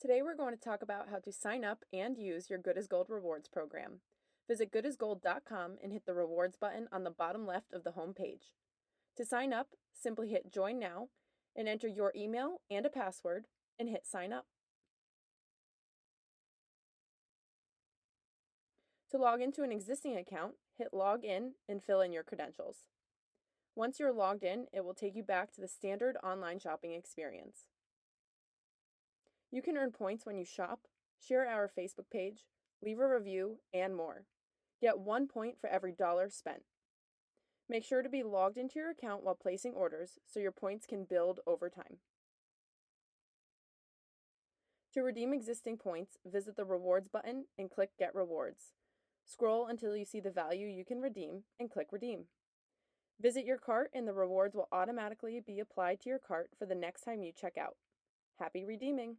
Today we're going to talk about how to sign up and use your Good as Gold rewards program. Visit goodasgold.com and hit the rewards button on the bottom left of the home page. To sign up, simply hit join now and enter your email and a password and hit sign up. To log into an existing account, hit log in and fill in your credentials. Once you're logged in, it will take you back to the standard online shopping experience. You can earn points when you shop, share our Facebook page, leave a review, and more. Get 1 point for every dollar spent. Make sure to be logged into your account while placing orders so your points can build over time. To redeem existing points, visit the rewards button and click Get Rewards. Scroll until you see the value you can redeem and click Redeem. Visit your cart and the rewards will automatically be applied to your cart for the next time you check out. Happy redeeming!